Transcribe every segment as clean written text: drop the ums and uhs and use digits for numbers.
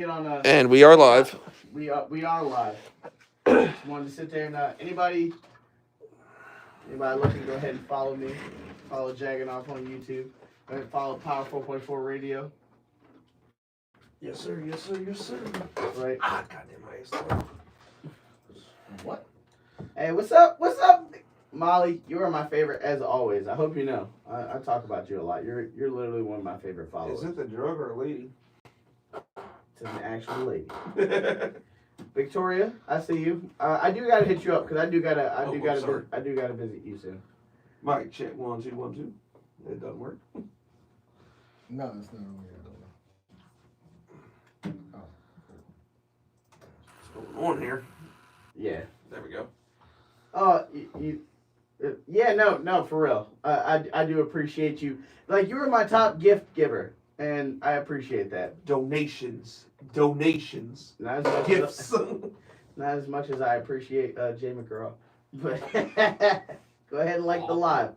Get on And we are live. we are live. Just wanted to sit there and anybody looking, go ahead and follow me. Follow Jagganoff on YouTube. Go ahead and follow Power 4.4 Radio. Yes, sir. Yes, sir. Yes, sir. Right. Goddamn, my ass. What? Hey, what's up? What's up? Molly, you are my favorite as always. I hope you know. I talk about you a lot. You're literally one of my favorite followers. Is it the drug or a lady? It's an actual lady. Victoria, I see you. I do gotta hit you up because I do gotta visit you soon. Mike, check 1 2 1 2. It doesn't work. No, it's not on here. Oh. What's going on here? Yeah. There we go. Oh, yeah, no, for real. I do appreciate you. Like, you were my top gift giver, and I appreciate that. Donations. Not as much Gifts. Not as much as I appreciate Jay McGraw. But go ahead and like the live.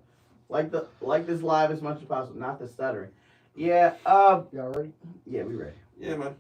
Like this live as much as possible. Not the stuttering. Yeah. Y'all ready? Yeah, we ready. Yeah, man.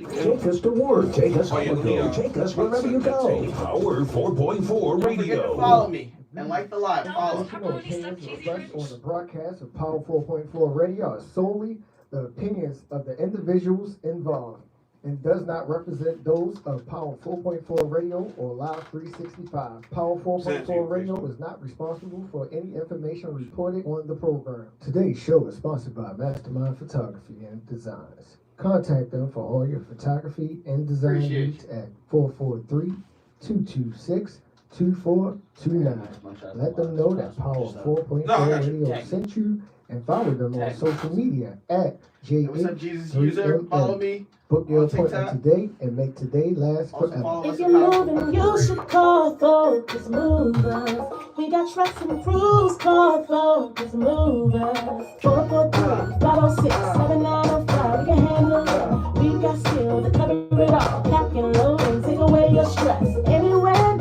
Take us to work, take us on the go, take us wherever you go. Power 4.4 Don't forget to Radio. follow me and like the live. Follow. Opinions expressed on the broadcast of Power 4.4 Radio are solely the opinions of the individuals involved and does not represent those of Power 4.4 Radio or Live 365. Power 4.4 Radio is not responsible for any information reported on the program. Today's show is sponsored by Mastermind Photography and Designs. Contact them for all your photography and design needs at 443-226-2429. Let them know that Power 4.4 Radio sent you and follow them on social media at What's up, Jesus User? Follow me. Book your on appointment TikTok. today and make today last Also forever. follow us If at you're Power moving, you should call Focus Movers. We got trucks and crews, call Focus Movers. 443-506-7905. We can handle it. We got skills to cover it all. Pack and load and take away your stress. Anywhere I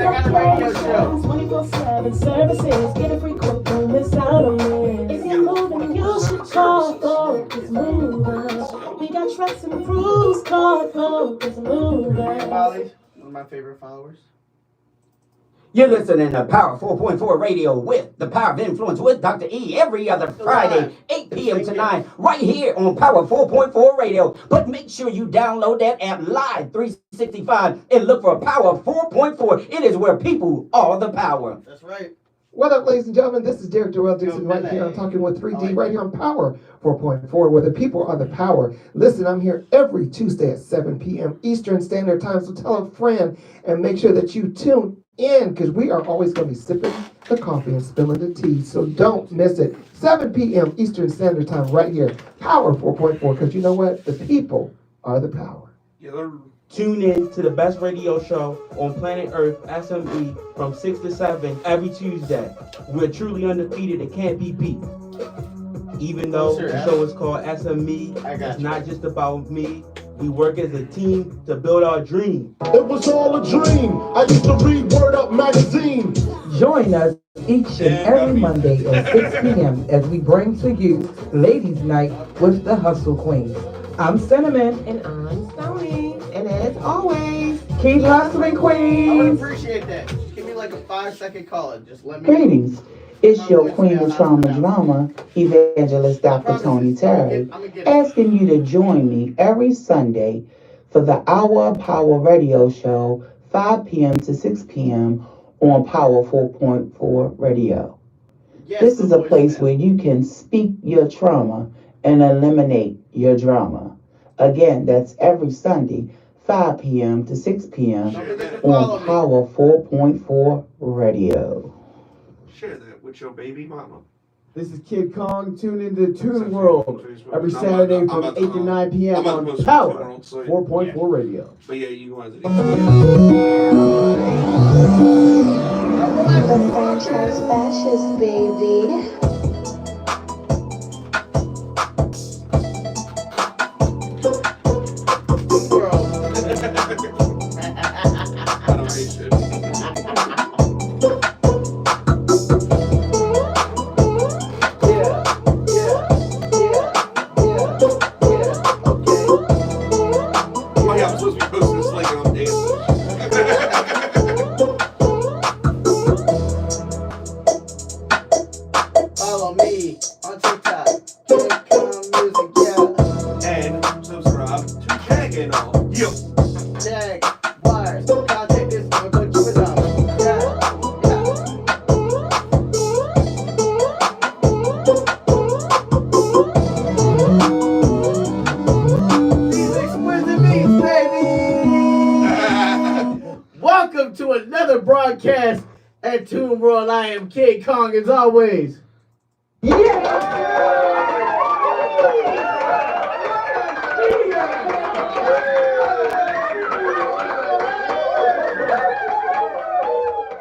got a radio show. 24/7 services. Get a free quote, don't miss out on it. If you're moving, you should call Focus Movers. We got trucks and crews, call Focus Movers. Molly, one of my favorite followers. You're listening to Power 4.4 Radio with the Power of Influence with Dr. E every other Friday, 8 p.m. to 9, right here on Power 4.4 Radio. But make sure you download that app Live 365 and look for Power 4.4. It is where people are the power. That's right. What up, ladies and gentlemen? This is Derek Joel Dixon right here. I'm talking with 3D right here on Power 4.4, where the people are the power. Listen, I'm here every Tuesday at 7 p.m. Eastern Standard Time, so tell a friend and make sure that you tune in because we are always going to be sipping the coffee and spilling the tea, so don't miss it. 7 p.m. Eastern Standard Time right here, Power 4.4, because you know what? The people are the power. Tune in to the best radio show on planet Earth, SME, from 6 to 7 every Tuesday. We're truly undefeated. It can't be beat. Even though the show is called SME, it's not just about me. We work as a team to build our dream. It was all a dream. I used to read Word Up magazine. Join us each and every Monday at 6 p.m. as we bring to you Ladies Night with the Hustle Queens. I'm Cinnamon. And I'm Stony. And as always, Keep hustling, I would queens. appreciate that. Just give me like a 5-second call. Just let me. Greetings. It's your Queen of Trauma Drama, Evangelist Dr. Tony Terry, asking you to join me every Sunday for the Hour Power Radio Show, 5 p.m. to 6 p.m. on Power 4.4 Radio. This is a place where you can speak your trauma and eliminate your drama. Again, that's every Sunday, 5 p.m. to 6 p.m. on Power 4.4 Radio. Share that with your baby mama. This is Kid Kong. Tune into Tune World every Saturday from 8 to 9 p.m. on Power 4.4 Radio. But yeah, you want to the franchise fascist, baby. another broadcast at Toon World. I am King Kong as always.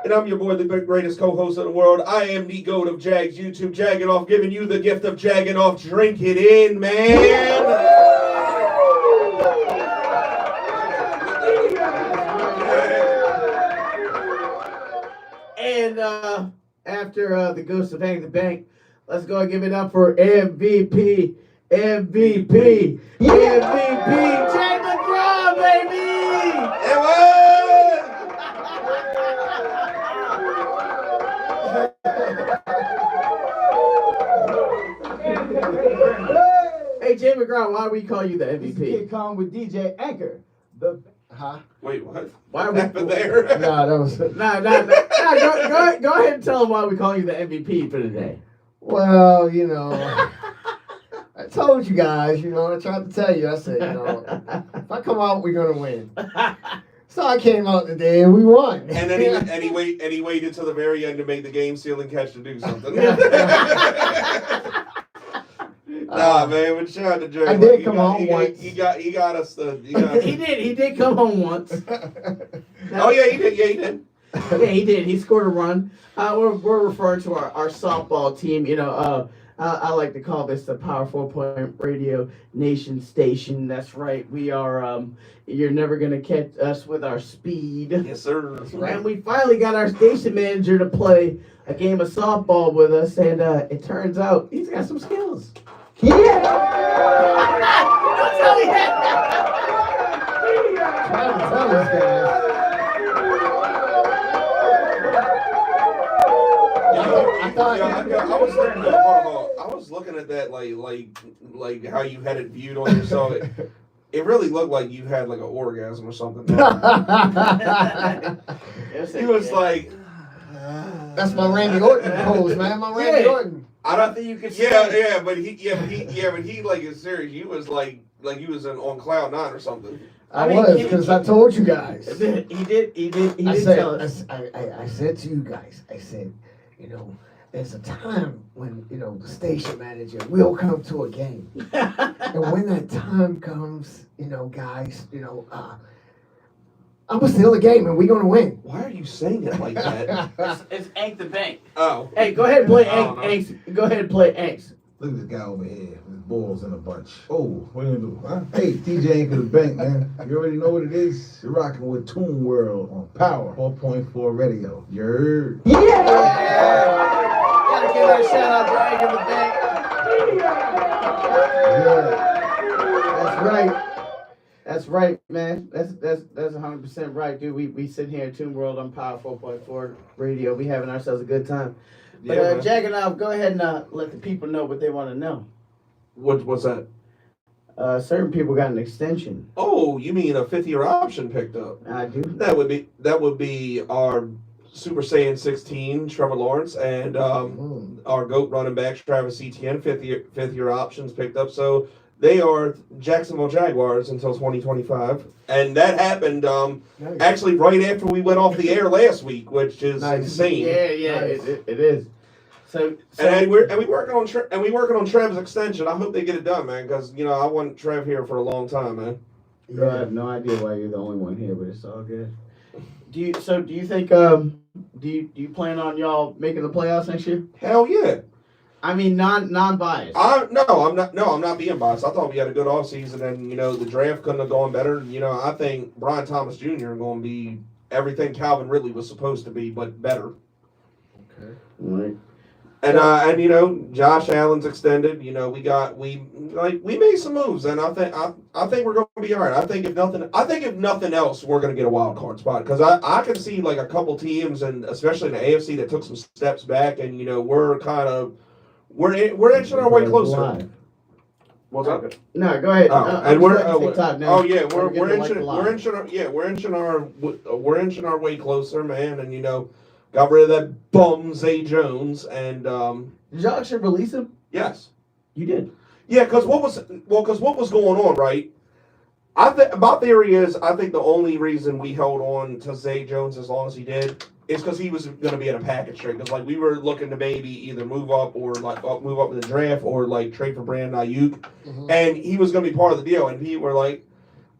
And I'm your boy, the greatest co-host in the world. I am the GOAT of Jags YouTube, Jagging Off, giving you the gift of Jagging Off. Drink it in, man. And after the Ghost of Hang the Bank, let's go and give it up for MVP, Jay McGraw, baby! Hey, Jay McGraw, why do we call you the MVP? Kid Kong with DJ Anchor. Wait, what? Why are What happened there? Nah, that was. Go ahead and tell them why we call you the MVP for today. Well, you know, I told you guys, you know, I tried to tell you, I said, you know, if I come out, we're going to win. So I came out today and we won. And then he waited till the very end to make the game sealing catch to do something. Nah, man, but shout out to Jay. I did come home once. He got us. He did come home once. Oh yeah, he did. Yeah, he did. Yeah, he did. He scored a run. We're referring to our softball team. You know, I like to call this the Power 4 Radio Nation Station. That's right. We are. You're never gonna catch us with our speed. Yes, sir. Right. And we finally got our station manager to play a game of softball with us, and it turns out he's got some skills. Yeah! Don't tell me that. Trying to tell this guy. I was looking at that like how you had it viewed on yourself. It really looked like you had like an orgasm or something. He was like, that's my Randy Orton pose, man. My Randy Orton. I don't think you could. But he like is serious. He was like he was on cloud 9 or something. I was, because I told you guys. He did tell us. I said to you guys, I said, you know, there's a time when, you know, the station manager will come to a game. And when that time comes, you know, guys, you know, I'm going to steal the game and we're going to win. Why are you saying it like that? It's Ank the Bank. Oh. Hey, go ahead and play Anks. Go ahead and play Anks. Look at this guy over here with balls in a bunch. Oh, what are you gonna do? Huh? Hey, DJ Anchor the Bank, man. You already know what it is. You're rocking with Toon World on Power 4.4 Radio. You heard? Yeah! Gotta give that shout out to Ank the Bank. Yeah. That's right. That's right, man. That's 100% right, dude. We sit here in Toon World on Power 4.4 Radio. We having ourselves a good time. But Jagganoff, go ahead and let the people know what they want to know. What's that? Certain people got an extension. Oh, you mean a 5th-year option picked up? I do. That would be our Super Saiyan 16, Trevor Lawrence, and our GOAT running back, Travis Etienne, 5th-year options picked up. So they are Jacksonville Jaguars until 2025. And that happened actually right after we went off the air last week, which is insane. Yeah, nice. it is. So and we working on Trev's extension. I hope they get it done, man, because you know I want Trev here for a long time, man. Yeah, I have no idea why you're the only one here, but it's all good. Do you think do you plan on y'all making the playoffs next year? Hell yeah. I mean, non-biased. I'm not being biased. I thought we had a good offseason, and you know the draft couldn't have gone better. You know, I think Brian Thomas Jr. is going to be everything Calvin Ridley was supposed to be, but better. Okay. Right. And you know Josh Allen's extended. You know we made some moves, and I think we're going to be all right. I think if nothing else, we're going to get a wild card spot because I can see like a couple teams, and especially in the AFC that took some steps back, and you know we're inching our way closer. What's up? No, go ahead. We're inching our way closer, man. And you know, got rid of that bum Zay Jones, and did y'all actually release him? Yes, you did. Yeah, because what was going on, right? My theory is I think the only reason we held on to Zay Jones as long as he did is because he was going to be in a package trade. Because like we were looking to maybe either move up or like move up in the draft or like trade for Brandon Ayuk, and he was going to be part of the deal. And people were like,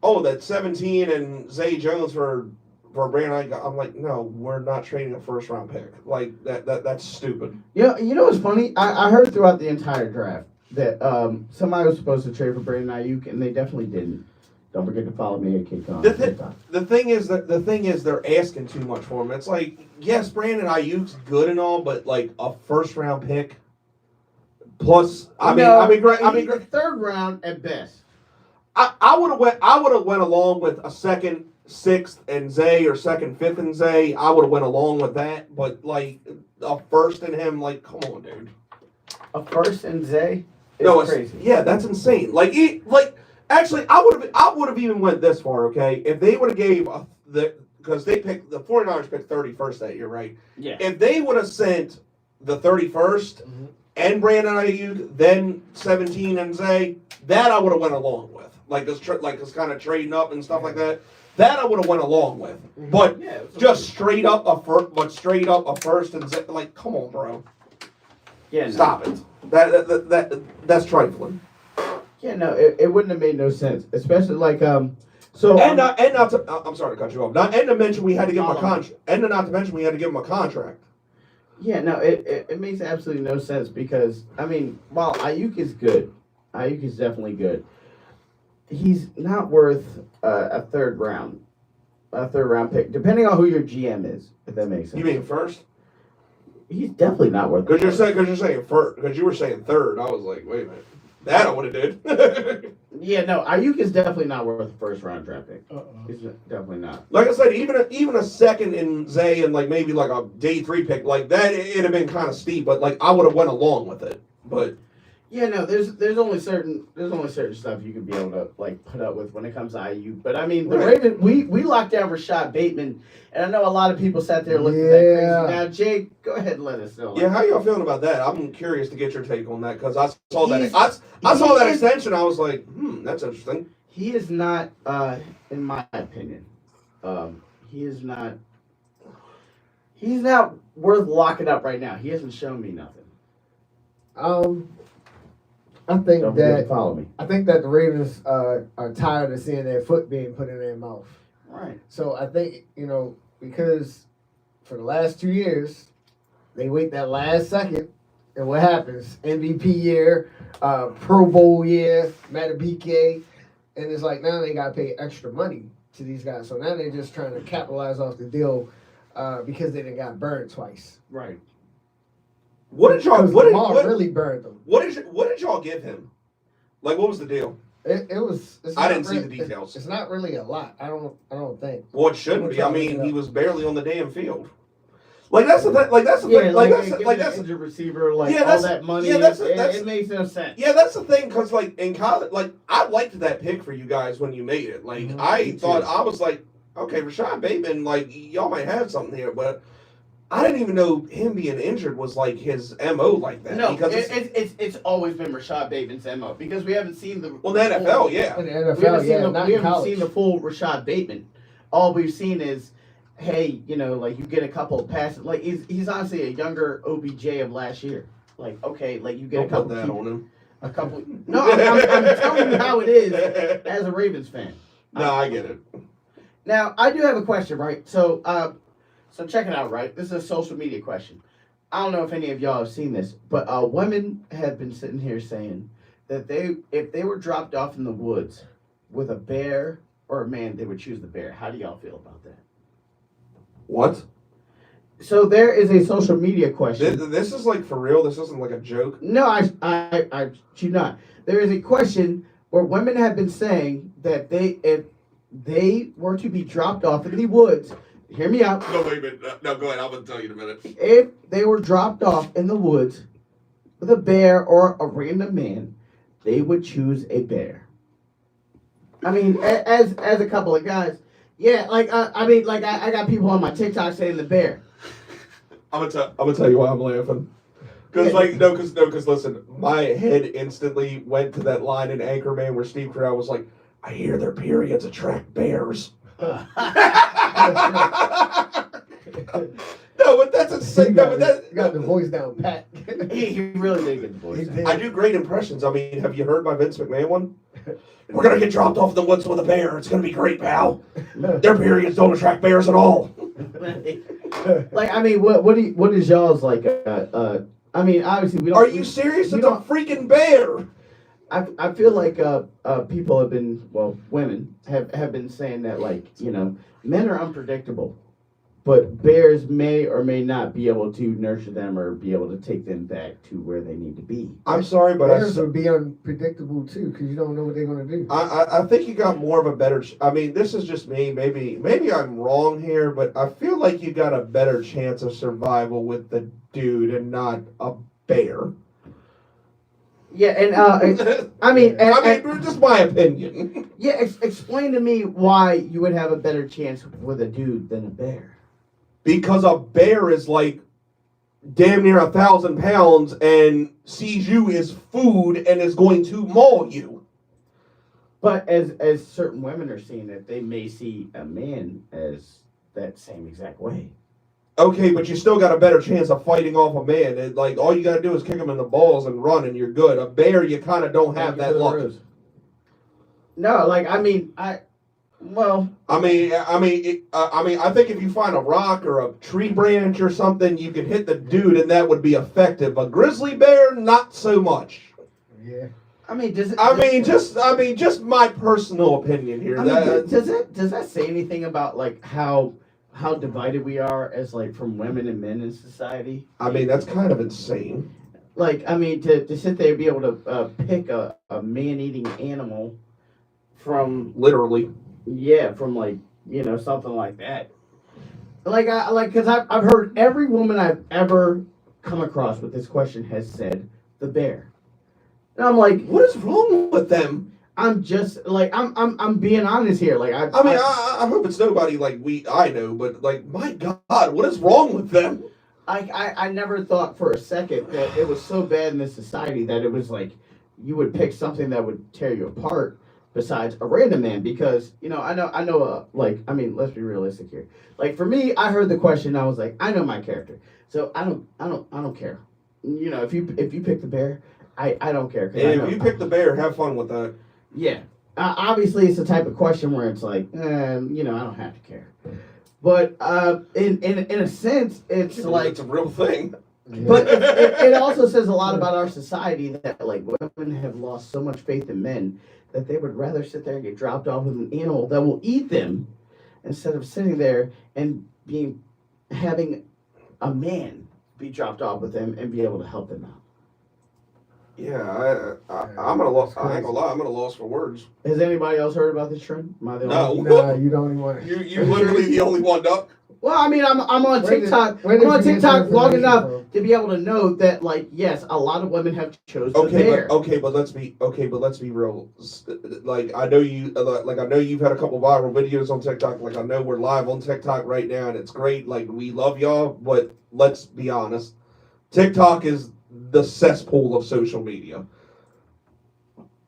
"Oh, that 17 and Zay Jones for Brandon Ayuk." I'm like, no, we're not trading a first round pick. Like that's stupid. You know what's funny? I heard throughout the entire draft that somebody was supposed to trade for Brandon Ayuk, and they definitely didn't. Don't forget to follow me at KCon. The thing is they're asking too much for him. It's like, yes, Brandon Ayuk's good and all, but like a first round pick plus I mean third round at best. I would have went along with a second, sixth and Zay or second, fifth and Zay. I would have went along with that, but like a first and him, like, come on, dude. A first and Zay? No, it's crazy. Yeah, that's insane. Actually, I would have even went this far, okay? If they would have gave because the 49ers picked 31st that year, right? Yeah. If they would have sent the 31st and Brandon Ayuk, then 17 and Zay, that I would have went along with. Like this kind of trading up and stuff like that. That I would have went along with. But just straight up a first and Zay, like, come on, bro. Yeah. No. Stop it. That's trifling. Yeah, no, it wouldn't have made no sense, especially like So not to, I'm sorry to cut you off. Not to mention we had to give him a contract. And not to mention we had to give him a contract. Yeah, no, it makes absolutely no sense because I mean, while Ayuk is good, Ayuk is definitely good. He's not worth a third round pick, depending on who your GM is. If that makes sense. You mean first? He's definitely not worth. Because you're saying first. Because you were saying third. I was like, wait a minute. That I would have did. Yeah, no, Ayuk is definitely not worth a first round draft pick. He's definitely not. Like I said, even a second in Zay and like maybe like a day 3 pick like that, it'd have been kind of steep. But like I would have went along with it. But yeah, no, there's only certain stuff you can be able to like put up with when it comes to Ayuk. But I mean, the Ravens, we locked down Rashad Bateman, and I know a lot of people sat there looking at that crazy. Now, Jake, go ahead and let us know. Yeah, how y'all feeling about that? I'm curious to get your take on that because I saw that extension. I was like, that's interesting. He is not, in my opinion, he's not worth locking up right now. He hasn't shown me nothing. I think follow me. I think that the Ravens are tired of seeing their foot being put in their mouth. Right. So I think, because for the last 2 years, they wait that last second, and what happens? MVP year, Pro Bowl year, Matabike, and it's like now they got to pay extra money to these guys. So now they're just trying to capitalize off the deal because they done got burned twice. Right. What did y'all? Lamar really burned them. What did y'all give him? Like, what was the deal? I didn't see the details. It's not really a lot. I don't think. Well, it shouldn't be. I mean, he was barely on the damn field. Like that's the thing. Like that's the thing. Like that's a receiver. Like yeah, all that money. Yeah, it makes no sense. Yeah, that's the thing. Because like in college, like I liked that pick for you guys when you made it. Like I thought I was like, okay, Rashad Bateman. Like y'all might have something here, but I didn't even know him being injured was like his MO like that. No, because it's always been Rashad Bateman's MO because we haven't seen the the NFL, yeah. In the NFL, we haven't seen the full Rashad Bateman. All we've seen is, hey, like you get a couple of passes. Like he's honestly a younger OBJ of last year. Like okay, like you get a couple. Put that on him. A couple. No, I'm telling you how it is as a Ravens fan. No, I get it. Now I do have a question, right? So check it out, right? This is a social media question. I don't know if any of y'all have seen this, but women have been sitting here saying that if they were dropped off in the woods with a bear or a man, they would choose the bear. How do y'all feel about that? What? So there is a social media question. This is like for real? This isn't like a joke? No, I should not. There is a question where women have been saying that if they were to be dropped off in the woods, hear me out. No, wait a minute. No, go ahead. I'm going to tell you in a minute. If they were dropped off in the woods with a bear or a random man, they would choose a bear. I mean, as a couple of guys, yeah. Like I got people on my TikTok saying the bear. I'm gonna tell you why I'm laughing. Because listen, my head instantly went to that line in Anchorman where Steve Carell was like, I hear their periods attract bears. No, but that's insane. No, but that got the voice down pat. He really did get the voice. I do great impressions. I mean, have you heard my Vince McMahon one? We're gonna get dropped off in the woods with a bear. It's gonna be great, pal. Their periods don't attract bears at all. Like, I mean, what is y'all's like? I mean, obviously we don't. Are you serious? It's a freaking bear. I feel like people have been, well, women have been saying that, like, you know, men are unpredictable, but bears may or may not be able to nurture them or be able to take them back to where they need to be. I'm sorry, but bears would be unpredictable too, because you don't know what they're gonna do. I think you got more of a better. I mean, this is just me. Maybe I'm wrong here, but I feel like you got a better chance of survival with the dude and not a bear. Yeah, and I mean, just my opinion. Yeah, explain to me why you would have a better chance with a dude than a bear. Because a bear is like damn near 1,000 pounds and sees you as food and is going to maul you. But as certain women are seeing it, they may see a man as that same exact way. Okay, but you still got a better chance of fighting off a man. Like, all you got to do is kick him in the balls and run, and you're good. A bear, you kind of don't have that luck. No, like, I mean, I think if you find a rock or a tree branch or something, you can hit the dude, and that would be effective. A grizzly bear, not so much. Yeah. I mean, just my personal opinion here. Does that say anything about like how divided we are as like from women and men in society? I mean, that's kind of insane. Like, I mean, to sit there and be able to pick a man-eating animal from literally, from like, you know, something like that. Because I've heard every woman I've ever come across with this question has said the bear, and I'm like, what is wrong with them? I'm just like I'm being honest here. Like I hope it's nobody like I know, but like, my God, what is wrong with them? I never thought for a second that it was so bad in this society that it was like you would pick something that would tear you apart besides a random man, because you know I know like, I mean, let's be realistic here. Like, for me, I heard the question, I was like, I know my character, so I don't care. You know, if you pick the bear, I don't care. And if you pick the bear, have fun with that. Yeah. Obviously, it's the type of question where it's like, you know, I don't have to care. But in a sense, it's like it's a real thing. But it also says a lot about our society that like women have lost so much faith in men that they would rather sit there and get dropped off with an animal that will eat them instead of sitting there and having a man be dropped off with them and be able to help them out. Yeah, I'm at a loss. I ain't gonna lie, I'm at a loss for words. Has anybody else heard about this trend? Am I the only? No, you don't even want to. You're literally the only one, Duck. Well, I mean, I'm on TikTok. I'm on TikTok long enough to be able to know that, like, yes, a lot of women have chosen the bear. But let's be real. Like, I know you. I know you've had a couple viral videos on TikTok. Like, I know we're live on TikTok right now, and it's great. Like, we love y'all. But let's be honest, TikTok is the cesspool of social media.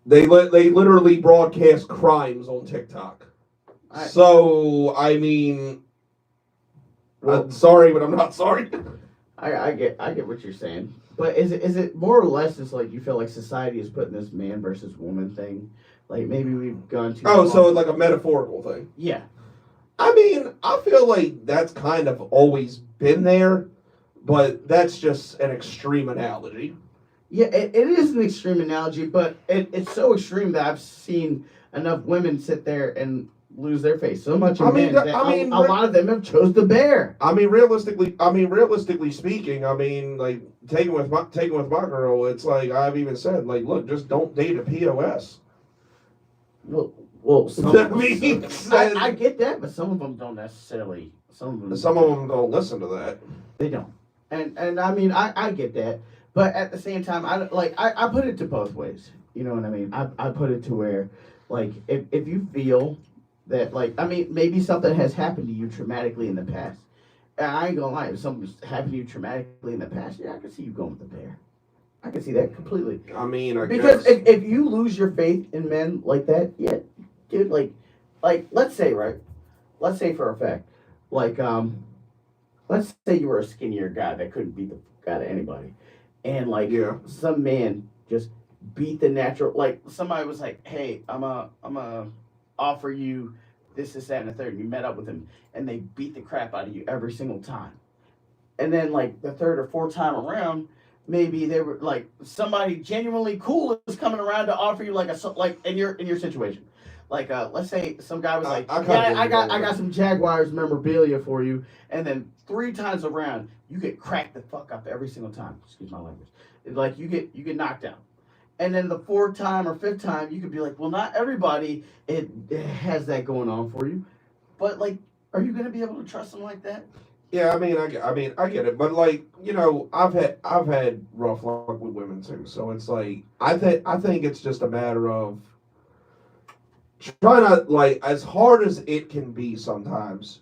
They literally broadcast crimes on TikTok. So I mean. I'm sorry, but I'm not sorry. I get what you're saying, but is it more or less just like you feel like society is putting this man versus woman thing? Like, maybe we've gone too. Oh, so like a metaphorical thing. Yeah. I mean, I feel like that's kind of always been there, but that's just an extreme analogy. Yeah, it is an extreme analogy, but it's so extreme that I've seen enough women sit there and lose their face so much. A lot of them have chose the bear. I mean, realistically speaking, I mean, like, taking with my girl, it's like I've even said, like, look, just don't date a POS. Well, some I get that, but some of them don't necessarily. Some of them don't listen to that. They don't, and I mean, I get that, but at the same time, I put it to both ways. You know what I mean? I put it to where, like, if you feel that, like, I mean, maybe something has happened to you traumatically in the past. And I ain't gonna lie, if something's happened to you traumatically in the past, yeah, I can see you going with the bear. I can see that completely. I mean, because if you lose your faith in men like that, yeah, dude, like let's say, right? Let's say for a fact, like let's say you were a skinnier guy that couldn't beat the fuck out of anybody, and like Yeah. some man just beat the natural. Like somebody was like, "Hey, I'm a offer you this, that, and the third." And you met up with him, and they beat the crap out of you every single time. And then like the third or fourth time around, maybe they were like somebody genuinely cool is coming around to offer you like like in your situation. Like let's say some guy was like, yeah, I got some Jaguars memorabilia for you, and then three times around you get cracked the fuck up every single time. Excuse my language. Like you get knocked down. And then the fourth time or fifth time, you could be like, well, not everybody it has that going on for you, but like, are you gonna be able to trust them like that? Yeah, I get it, but like, I've had rough luck with women too. So it's like, I think it's just a matter of try not like as hard as it can be sometimes.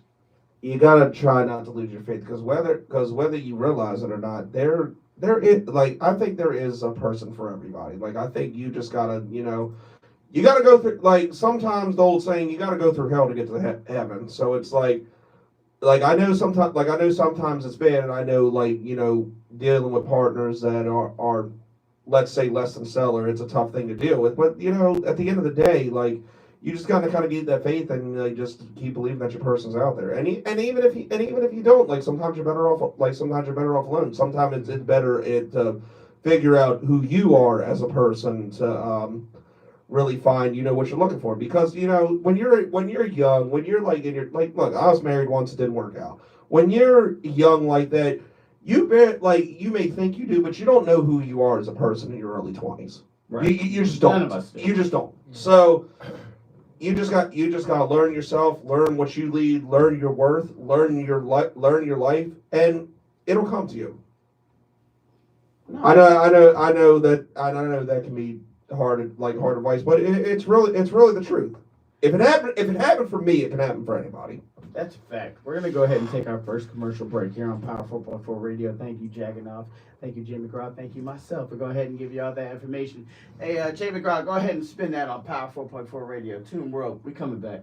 You gotta try not to lose your faith because whether you realize it or not, there is like I think there is a person for everybody. Like I think you just gotta you gotta go through like sometimes the old saying you gotta go through hell to get to heaven. So it's like I know sometimes it's bad, and I know dealing with partners that are let's say less than stellar, it's a tough thing to deal with. But at the end of the day, like you just gotta kind of get that faith and like just keep believing that your person's out there. And even if you don't, like sometimes you're better off alone. Sometimes it's better to figure out who you are as a person to really find what you're looking for because when you're young, when you're like in your like look, I was married once, it didn't work out. When you're young like that, you may think you do, but you don't know who you are as a person in your early 20s. Right. You just don't. None of us do. You just don't. So you just got to learn yourself, learn what you lead, learn your worth, learn your life, and it'll come to you. No, I know that can be hard advice, but it's really the truth. If it happened for me, it can happen for anybody. that's a fact. We're gonna go ahead and take our first commercial break here on Power 4.4 Radio. Thank you, Jagganoff. Thank you, Jim McGraw. Thank you, myself, for go ahead and give you all that information. Hey, Jay McGraw, go ahead and spin that on Power 4.4 Radio. Tune World. We coming back.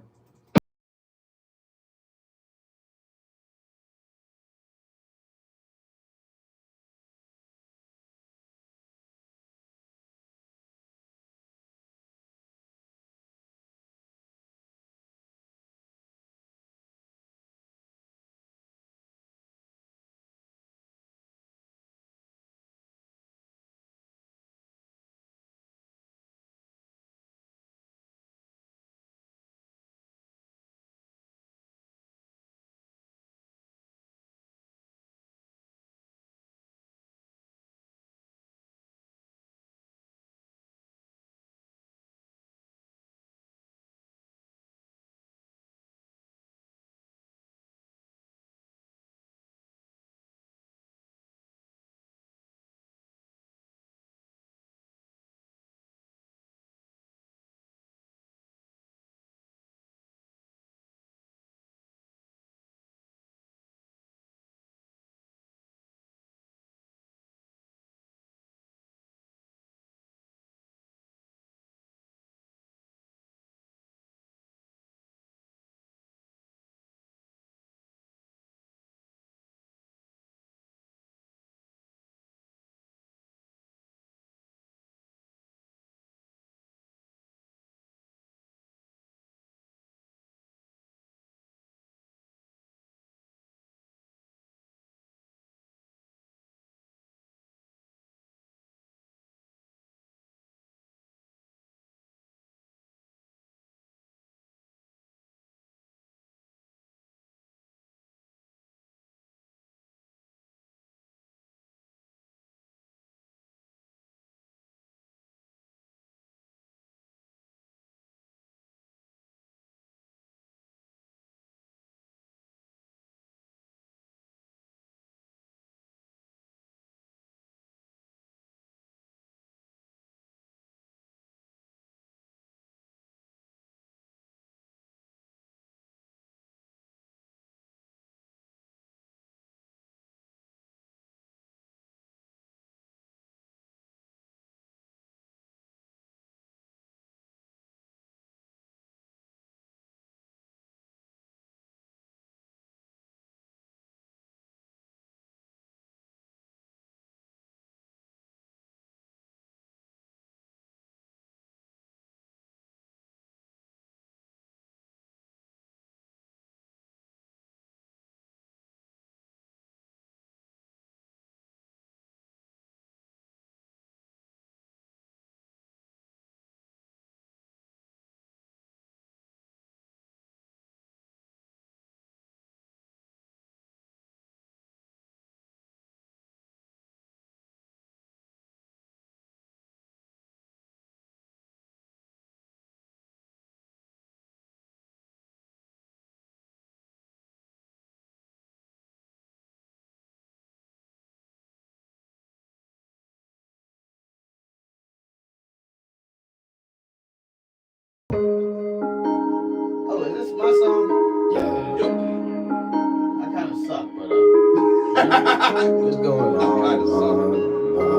What's going on? Kind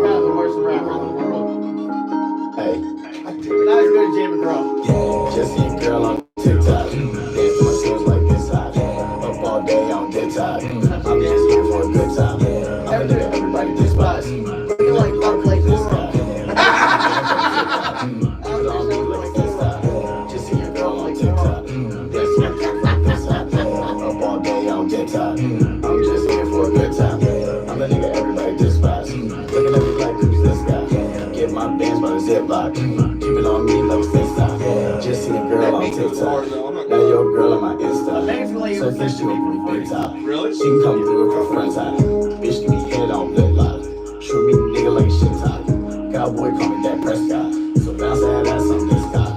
of the worst rapper in the world. Hey, not as good as Jay McGraw. Yeah, just see a girl on TikTok. Dance to my tunes like this hot. Up all day on TikTok. I'm just here for a good time. I'm the nigga everybody despise. You like love like this guy. Put on me like this guy. Just see a girl on TikTok. Dance to my tunes like this hot. Up all day on TikTok. I'm just here for a good time. I'm the nigga everybody despise. Looking at me like who's this guy? Get my bands by the ziplock. Keep it on me like FaceTime. Just see a girl on TikTok. Now your girl on my Insta. So think she make me big top. She can come through with her front time. Bitch can be head on good lock. Shoot me nigga like a shit top. Cowboy call me that Prescott. So bounce that ass on this guy.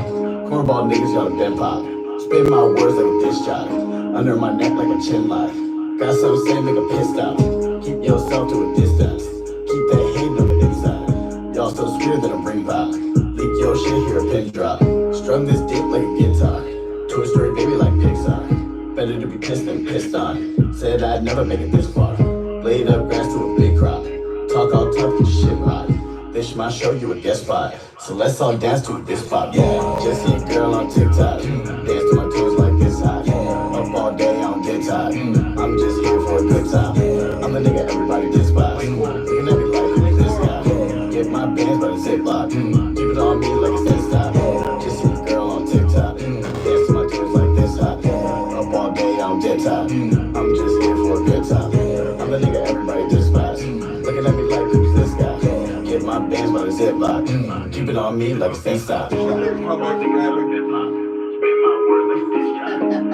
Cornball niggas y'all been pop. Spin my words like a dish jock. Under my neck like a chin lock. Got something to say, make a piss stop. Keep yourself to a distance. Keep that hating on the inside. Y'all still sweeter than a ring pop. Leak your shit, hear a pin drop. Strum this dick like a guitar. Toy Story baby like Pixar. Better to be pissed than pissed on. Said I'd never make it this far. Blade up grass to a big crop. Talk all tough, get shit rock. This my show, you a guest spot. So let's all dance to this pop. Yeah, just see a girl on TikTok. Dance to my tunes like this hot. Up all day on TikTok. I'm just here for a good time. I'm the nigga everybody despise. Looking at me like who's this guy? Get my bands by the ziplock. Keep it on me like it's this stop. Just see a girl on TikTok. Dance to my tunes like this hot. Up all day on TikTok. I'm just here for a good time. I'm the nigga everybody despise. Looking at me like who's this guy? Get my bands by the ziplock. Keep it on me like it's this stop.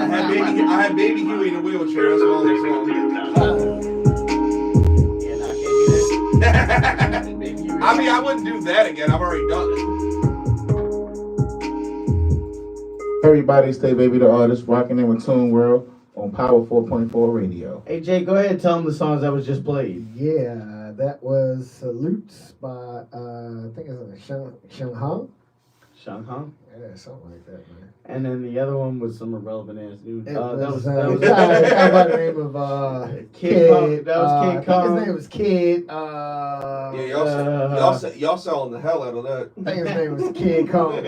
I had baby Huey in a wheelchair. That's all this song. I mean, I wouldn't do that again. I've already done it. Everybody stay baby the artist, rocking in with Tune World on Power 4.4 Radio. Hey Jay, go ahead and tell them the songs that was just played. Yeah, that was Salutes by, I think it's Sheng Hong. Shang Hong. Yeah, something like that, man. And then the other one was some irrelevant ass dude. That was by the name of Kid Kong. That was Kid I think Kong. his name was Kid. Yeah, y'all selling the hell out of that. I think his name was Kid Kong.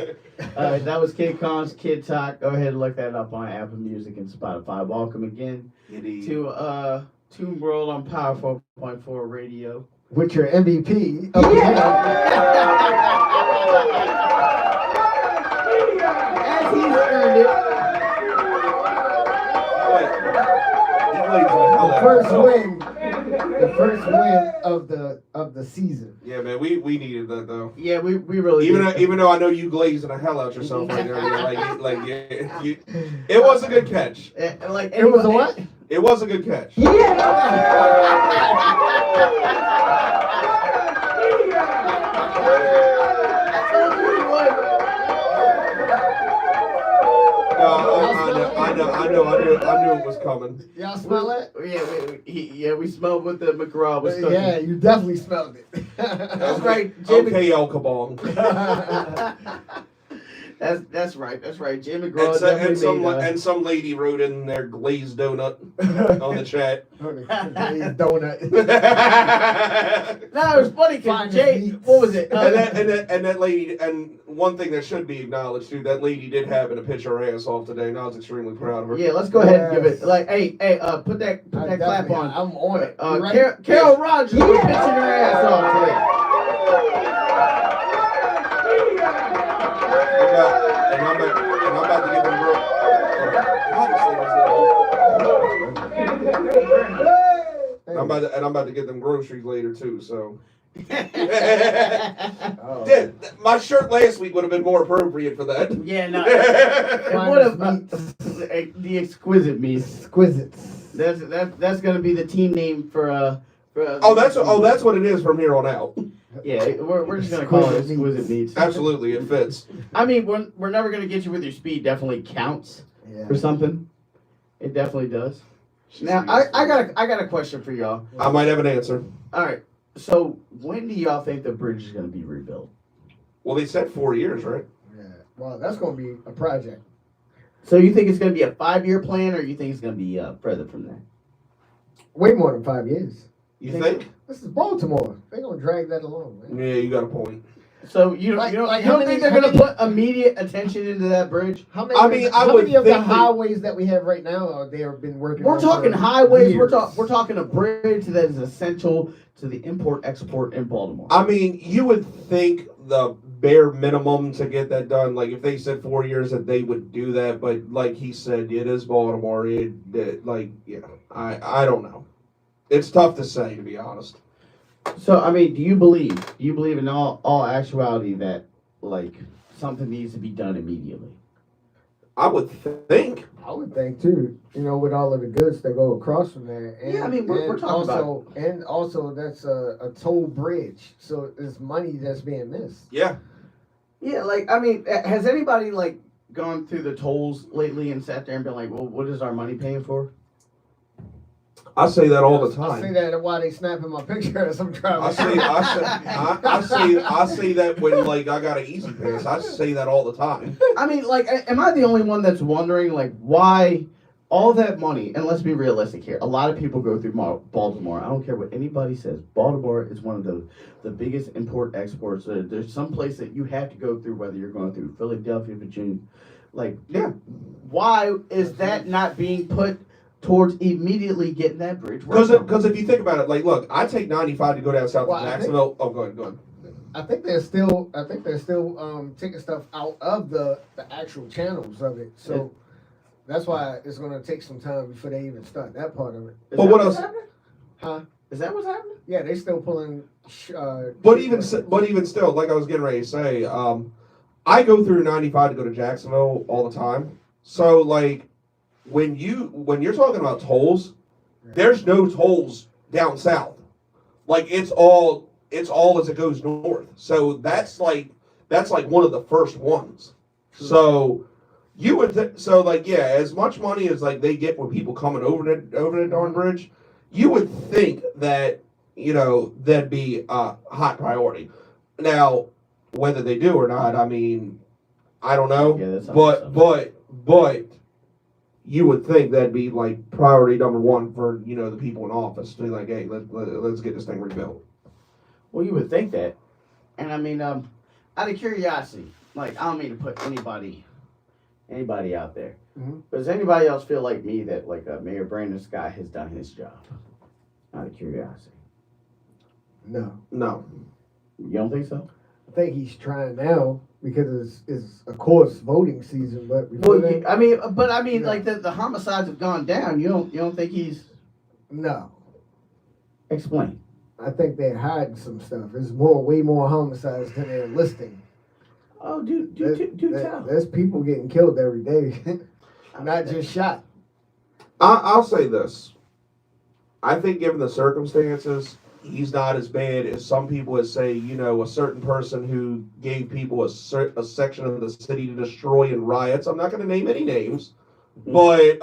That was Kid Kong's Kid Talk. Go ahead and look that up on Apple Music and Spotify. Welcome again to Tune World on Power 4.4 Radio. With your MVP. As he's earned it. The first win of the season. Yeah, man, we needed that though. Yeah, we really even though I know you glazing the hell out yourself right there, it was a good catch. It was a what? It was a good catch. I knew it was coming. Y'all smell it? We smelled what the McGraw was cooking. Yeah, you definitely smelled it. That's right. Okay, El Kabong. That's right. Jay McGraw and some lady wrote in their glazed donut on the chat. Donut. No, it was funny because Jay, what was it? And that lady, and one thing that should be acknowledged too, that lady did happen to pitch her ass off today, and I was extremely proud of her. Yeah, let's go ahead and give it put that clap on. I'm on it. Carol Rogers was pitching her ass off today. And I'm about to get them I'm about to get them groceries later too. So, my shirt last week would have been more appropriate for that. Yeah, no. It would have the exquisite meats. Exquisites. That's gonna be the team name for that's what it is from here on out. Yeah, we're just gonna call it exquisite meats. Absolutely, it fits. I mean, we're never gonna get you with your speed. Definitely counts for something. It definitely does. Now, I got a question for y'all. I might have an answer. All right. So, when do y'all think the bridge is gonna be rebuilt? Well, they said 4 years, right? Yeah. Well, that's gonna be a project. So, you think it's gonna be a 5-year plan, or you think it's gonna be further from there? Way more than 5 years. You think? This is Baltimore. They're gonna drag that along, man. Yeah, you got a point. So you Like- don't, like you how don't many- think they're how gonna many- put immediate attention into that bridge? How many? I mean, I how would many of the think they- highways that we have right now are they have been working? We're on talking for highways. years? We're talking a bridge that is essential to the import export in Baltimore. I mean, you would think the bare minimum to get that done, like if they said 4 years, that they would do that. But like he said, it is Baltimore. I don't know. It's tough to say, to be honest. So I mean, do you believe in all actuality that like something needs to be done immediately? I would think. I would think too. You know, with all of the goods that go across from there. And, Yeah, I mean, we're talking also, and also that's a toll bridge, so there's money that's being missed. Yeah. Yeah, like I mean, has anybody like gone through the tolls lately and sat there and been like, well, what is our money paying for? I say that all the I say time. that while they snapping my picture as I'm driving. I say that when like I got an easy pass. I say that all the time. I mean, like, am I the only one that's wondering like why all that money? And let's be realistic here. A lot of people go through Baltimore. I don't care what anybody says. Baltimore is one of the biggest import exports. There's some place that you have to go through, whether you're going through Philadelphia, Virginia. Like, Yeah. why is that not being put towards immediately getting that bridge worked on? Because if you think about it, like, look, I take 95 to go down south Well, to I think- Jacksonville. Oh, go ahead. I think they're still taking stuff out of the actual channels of it. So that's why it's gonna take some time before they even start that part of it. Is But that what what's else- happening? Huh? Is that what's happening? Yeah, they still pulling. But even still, like I was getting ready to say, I go through 95 to go to Jacksonville all the time. So like when you're talking about tolls, there's no tolls down south. Like it's all as it goes north. So that's like one of the first ones. So you would as much money as like they get when people coming over the darn bridge, you would think that that'd be a hot priority. Now, whether they do or not, I mean, I don't know. Yeah, that's but you would think that'd be like priority number one for the people in office to be like, hey, let's get this thing rebuilt. Well, you would think that. And I mean, out of curiosity, like I don't mean to put anybody out there. Mhm. But does anybody else feel like me that like Mayor Brandon Scott has done his job? Out of curiosity. No, No. You don't think so? I think he's trying now because it's of course voting season. But before Well, then, I mean, No. like the homicides have gone down. You don't think he's no. explain? I think they're hiding some stuff. There's way more homicides than they're listing. Oh, do tell. There's people getting killed every day, not just shot. I'll say this. I think given the circumstances, he's not as bad as some people would say, a certain person who gave people a section of the city to destroy in riots. I'm not going to name any names, but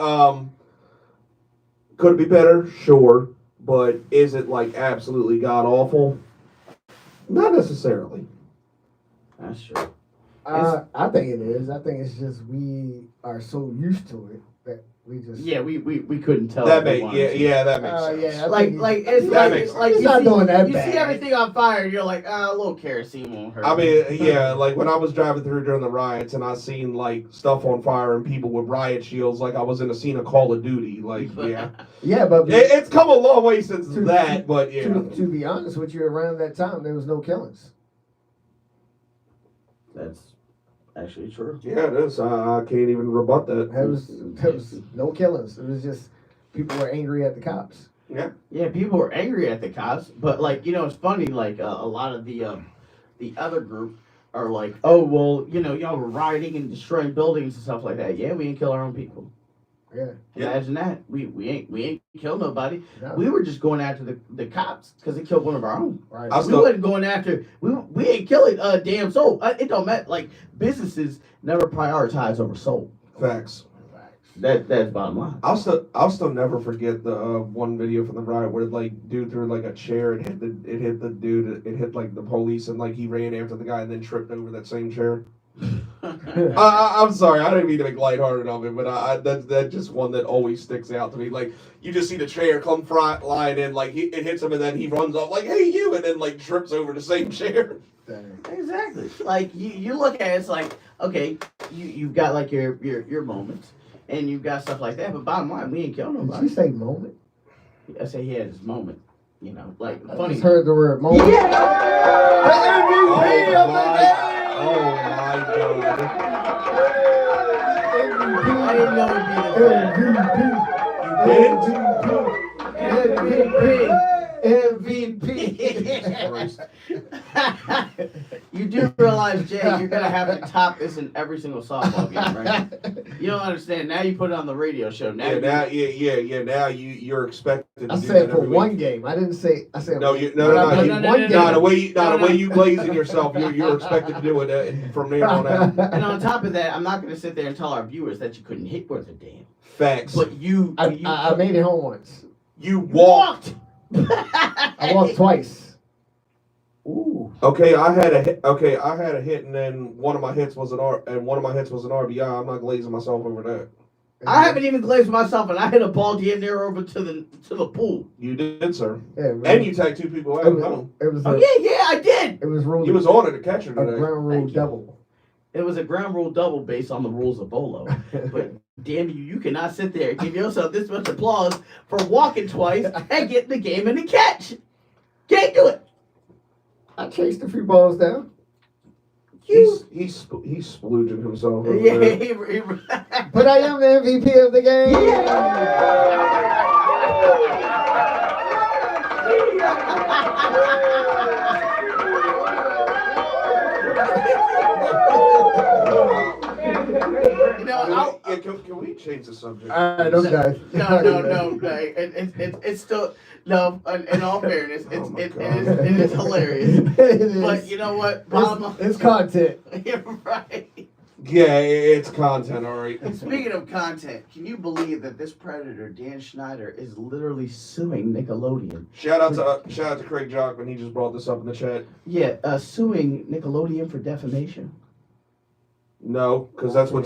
could it be better? Sure. But is it like absolutely god awful? Not necessarily. That's true. I think it is. I think it's just we are so used to it that we just Yeah, we couldn't tell. That if we makes wanted to. that makes sense. yeah. I Like think like it's That like makes it's like He's you not see, doing that you bad. see everything on fire, and you're like, a little kerosene won't hurt. I mean, yeah, like when I was driving through during the riots and I seen like stuff on fire and people with riot shields, like I was in a scene of Call of Duty. Like, yeah, yeah, but it's come a long way since To- that. But yeah, to be honest with you, around that time there was no killings. That's actually true. yeah, it is. I can't even rebut that. There was no killings. It was just people were angry at the cops. Yeah, people were angry at the cops, but like it's funny. Like a lot of the other group are like, oh well, y'all were rioting and destroying buildings and stuff like that. Yeah, we didn't kill our own people. Yeah. Imagine that. We ain't killed nobody. No. We were just going after the cops because they killed one of our own. Right. I We still- wasn't going after. We ain't killing a damn soul. It don't matter. Like businesses never prioritize over soul. Facts. That's bottom line. I'll still never forget the one video from the riot where like dude threw like a chair and hit the dude. It hit like the police and like he ran after the guy and then tripped over that same chair. I'm sorry, I didn't mean to make lighthearted of it, but that's just one that always sticks out to me. Like, you just see the chair come flying in, like it hits him, and then he runs off like, "Hey, you!" and then like trips over the same chair. Exactly. Like you look at it, it's like, okay, you've got like your moments, and you've got stuff like that. But bottom line, we ain't killed nobody. Did you say moment? I say he had his moment. You know, like I funny. just heard the word moment. Yeah! The MVP of the game! Oh my god. I didn't know it'd be MVP. You do realize, Jay, you're gonna have to top this in every single softball game, right? You don't understand. Now you put it on the radio show. Now Now you're expected to I do said that for every one week. game. I didn't say. I said No, no. the way you glazing yourself, you're expected to do it from there on out. And on top of that, I'm not gonna sit there and tell our viewers that you couldn't hit worth a damn. Facts. But I made it home once. You walked. I walked twice. Ooh. Okay, I had a hit, and then one of my hits was an RBI. I'm not glazing myself over that. I haven't even glazed myself, and I hit a ball damn near over to the pool. You did, sir. Yeah, and you tagged 2 people out. It was yeah, I did. It was ruled. You was on it, a catcher a today. ground rule double. It was a ground rule double based on the rules of Bolo. But damn you cannot sit there and give yourself this much applause for walking twice and getting the game in the catch. Can't do it. I chased a few balls down. He's splooging himself over Yeah, there. But I am the MVP of the game. You know, can we change the subject? Those guys. No. It's still no. In all fairness, it is hilarious. But you know what? It's content. You're right. Yeah, it's content, all right. Speaking of content, can you believe that this predator, Dan Schnider, is literally suing Nickelodeon? Shout out to Craig Jockman. He just brought this up in the chat. Yeah, suing Nickelodeon for defamation. No, because that's what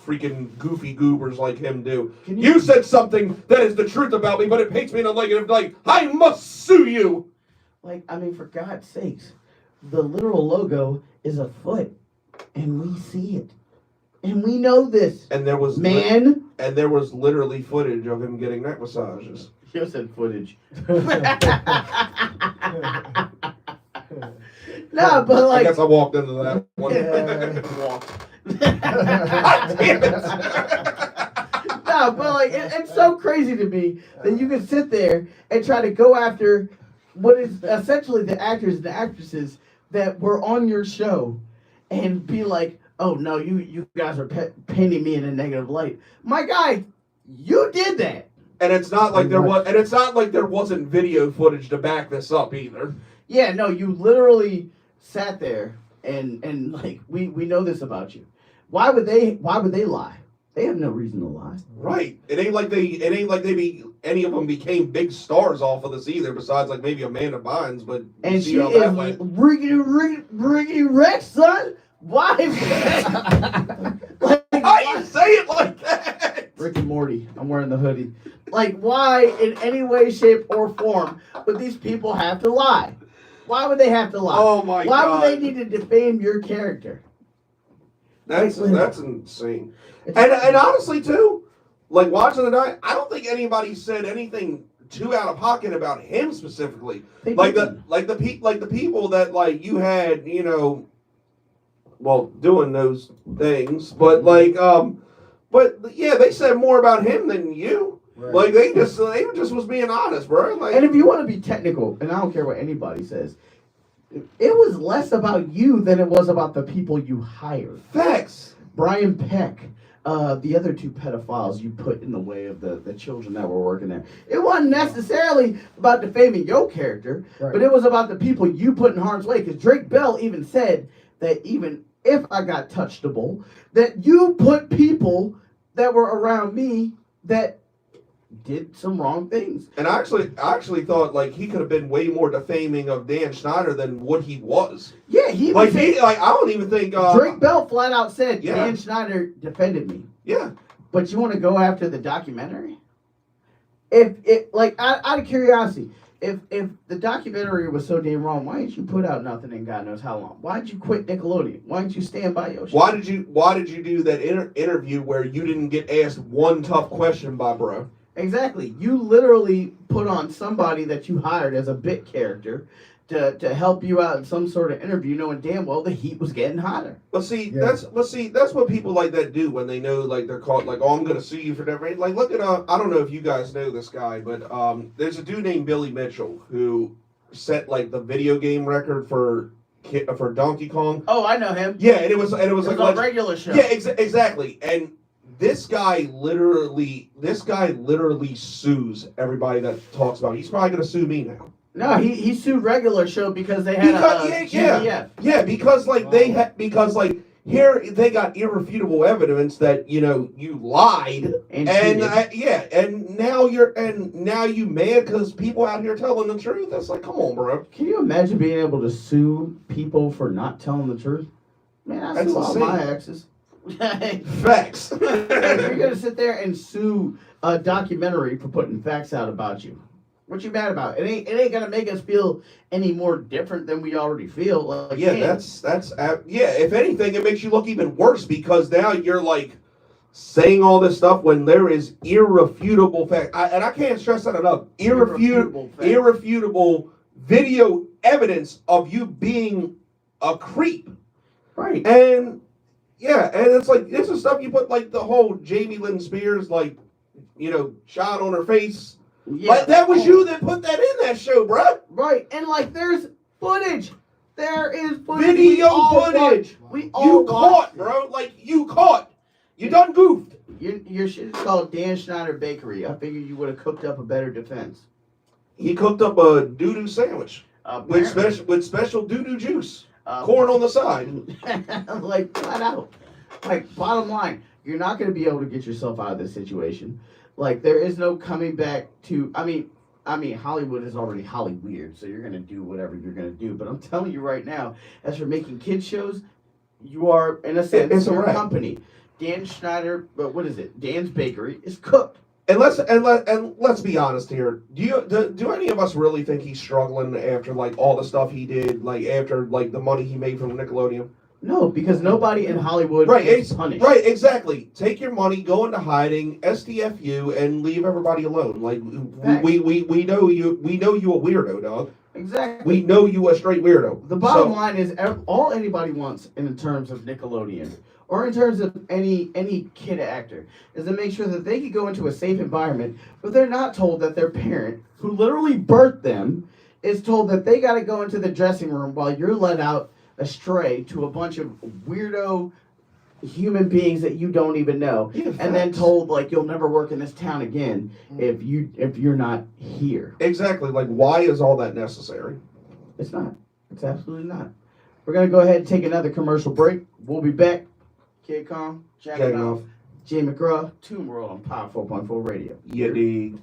freaking goofy goobers like him do. You said something that is the truth about me, but it paints me in a negative light. I must sue you. Like, I mean, for God's sakes, the literal logo is a foot, and we see it, and we know this. And there was literally footage of him getting neck massages. You said footage. No, but like I guess I walked into that one. Walked. Damn it. No, but like it's so crazy to me that you can sit there and try to go after what is essentially the actors and the actresses that were on your show and be like, oh no, you guys are painting me in a negative light. My guy, you did that. And it's not like there wasn't video footage to back this up either. Yeah, no, you literally sat there and like we know this about you. Why would they lie? They have no reason to lie. Right. It ain't like any of them became big stars off of this either, besides like maybe Amanda Bynes, but and she is Ricky Rex, son. Why? Like, how you say it like that? Rick and Morty. I'm wearing the hoodie. Like, why in any way, shape, or form would these people have to lie? Why would they have to lie? Oh my God. Why would they need to defame your character? That's insane. And honestly too, like watching the night, I don't think anybody said anything too out of pocket about him specifically. Like the people that like you had, you know, well, doing those things, but yeah, they said more about him than you. Right. Like they just was being honest, bro. Like, and if you want to be technical, and I don't care what anybody says, it was less about you than it was about the people you hired. Facts. Brian Peck, the other 2 pedophiles you put in the way of the children that were working there. It wasn't necessarily about defaming your character, right, but it was about the people you put in harm's way. Because Drake Bell even said that even if I got touchable, that you put people that were around me that did some wrong things. And I actually thought like he could have been way more defaming of Dan Schneider than what he was. Yeah, he like was he like I don't even think Drake Bell flat out said yeah. Dan Schneider defended me. Yeah. But you want to go after the documentary? If it like out of curiosity, if the documentary was so damn wrong, why didn't you put out nothing in God knows how long? Why did you quit Nickelodeon? Why didn't you stand by your shit? Why did you do that interview where you didn't get asked one tough question by bro? Exactly. You literally put on somebody that you hired as a bit character to help you out in some sort of interview, knowing damn well the heat was getting hotter. But see, that's what people like that do when they know like they're caught like, oh, I'm gonna sue you for that. Like look at I don't know if you guys know this guy, but there's a dude named Billy Mitchell who set like the video game record for Donkey Kong. Oh, I know him. Yeah, and it was like a regular show. Yeah, exactly. And this guy literally sues everybody that talks about it. He's probably gonna sue me now. No, he sued regular show because they had yeah, because like here they got irrefutable evidence that you lied and now you mad because people out here telling the truth. That's like, come on, bro. Can you imagine being able to sue people for not telling the truth? Man, I sue all my exes. Facts. You're gonna sit there and sue a documentary for putting facts out about you. What you mad about? It ain't gonna make us feel any more different than we already feel. Like, yeah, that's if anything, it makes you look even worse because now you're like saying all this stuff when there is irrefutable fact. And I can't stress that enough. Irrefutable video evidence of you being a creep. Right. And yeah, and it's like this is stuff you put like the whole Jamie Lynn Spears shot on her face. Yeah, like that was you that put that in that show, bro. Right, and like there's footage. There is footage. Video footage. You caught, bro. Like you caught. You done goofed. Your shit is called Dan Schneider Bakery. I figured you would have cooked up a better defense. He cooked up a doo-doo sandwich with special doo-doo juice. Corn on the side. Like flat out. Like bottom line, you're not going to be able to get yourself out of this situation. Like there is no coming back to. I mean, Hollywood is already Holly weird, so you're going to do whatever you're going to do. But I'm telling you right now, as for making kids shows, you are in a sense your company. Dan Schneider, what is it? Dan's Bakery is cooked. And let's be honest here. Do any of us really think he's struggling after like all the stuff he did, like after like the money he made from Nickelodeon? No, because nobody in Hollywood gets punished. Right, exactly. Take your money, go into hiding, STFU, and leave everybody alone. Like we know you a weirdo, dog. Exactly. We know you a straight weirdo. The bottom line is all anybody wants in terms of Nickelodeon or in terms of any kid actor is to make sure that they can go into a safe environment, but they're not told that their parent, who literally birthed them, is told that they got to go into the dressing room while you're let out astray to a bunch of weirdo human beings that you don't even know, and then told like you'll never work in this town again if you're not here. Exactly. Like, why is all that necessary? It's not. It's absolutely not. We're gonna go ahead and take another commercial break. We'll be back. Kid Kong, Jacking Off, Jay McGraw, Tomb World on Power 4.4 Radio. Yeah, dig.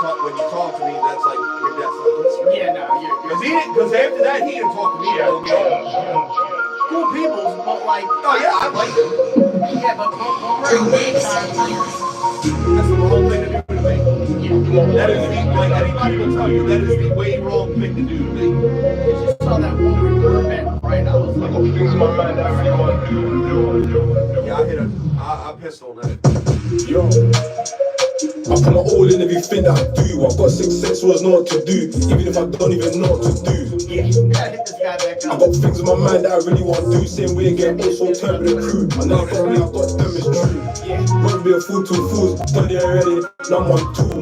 talk to me, that's like your death sentence. Yeah, no, Because after that, he didn't talk to me. cool peoples, but like, Oh yeah, I like him. yeah, but we're That's the wrong thing to do to me. yeah. That is the, like anybody will tell you, that is the way wrong thing to do to me. I just saw that one report event, right? I was like, Yeah, I pissed on that. Yo, I put my all in everything that I do. I've got 6 sense, so I know what to do, even if I don't even know what to do. yeah, gotta hit this guy back I up. got things in my mind that I really want to do. Same way again, also turn with the crew. I know got me, I got them, it's true. Won't be a fool to fools, study already, now I'm on tour.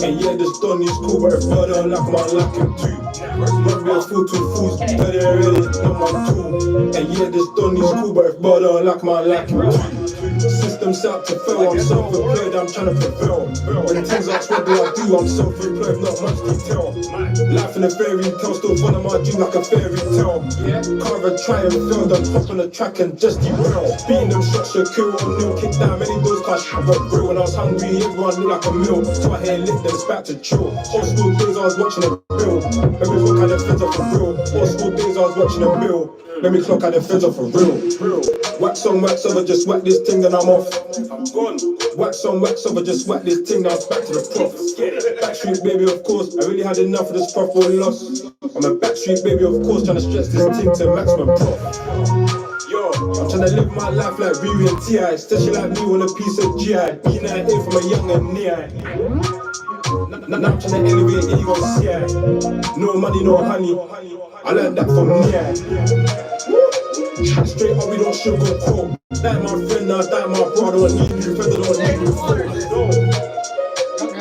And yeah, this done is cool, but if I don't like him, I like him too. Won't be a fool to fools, study already, now I'm on tour. And yeah, this done is cool, but if I don't like him, I like him too. System set up to fail, I'm self-employed, I'm trying to prevail. When things ask what do I do, I'm self-employed, not much detail. Life in a fairy tale, still follow my dream like a fairy tale. Can't ever try and fail, then hop on the track and just derail. Beating them shots, Shaquille O'Neal, kick down many doors, cause I got real. When I was hungry, everyone looked like a meal. So I had lit, then it's back to chill. Old school days, I was watching a bill. Let me look at the feds are for real. Old school days, I was watching a bill. Let me clock at the feds are for real. Wax on, wax over, just whack this thing, then I'm off. I'm gone. Wax on, wax over, just whack this thing, now it's back to the prof. Backstreet baby, of course, I really had enough of this prof or loss. I'm a backstreet baby, of course, trying to stretch this thing to maximum prof. Yo, I'm trying to live my life like Riri and T.I. Especially like me on a piece of G.I. B9A from a young and near. Now I'm trying to elevate ego C.I. No money, no honey. I learned that from Nia. Straight up, we don't sugarcoat. Die my friend, now die my brother. Don't need you, friend, I don't need you.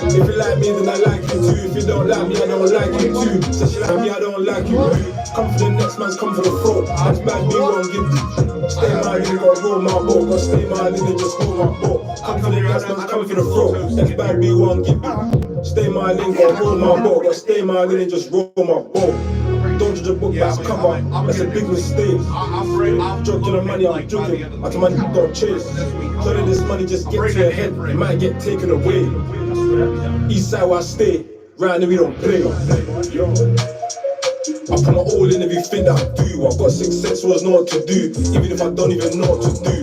If you like me, then I like you too. If you don't like me, I don't like you too. Since you like me, I don't like you too. Come for the next man's come for the throat. That's bad, me won't give you. Stay my nigga, gotta roll my boat. Gotta stay my nigga, just hold my boat. Come for the next man's come for the throat. That's bad, me won't give you. Stay my nigga, gotta roll my boat. Gotta stay my nigga, just roll my boat. Don't judge a book by its cover, that's a big mistake. I'm joking the money, I'm joking. I tell my nigga don't chase. So that this money just get to your head, it might get taken away. East side where I stay, round here we don't play. I put my all in everything that I do. I've got 6 sense, so I know what to do, even if I don't even know what to do.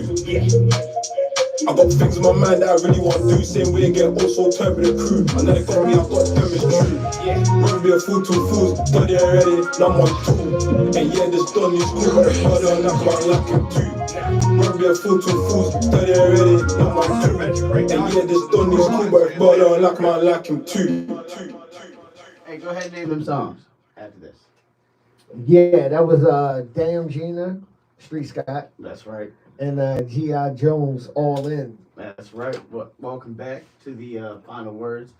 I got things in my mind that I really want to do. Same way again, also turn with the crew. I know they got me, I got them, it's true. Won't be a fool to fools, study already, now I'm on tour. And yeah, this done is cool, but if I don't like him, I like him too. Won't be a fool to fools, study already, now I'm on tour. And yeah, this done is cool, but if I don't like him, I like him too. Hey, go ahead and name them songs after this. Yeah, that was Damn Gina, Street Scott, That's right. and G.I. Jones, All In. That's right. Welcome back to the final words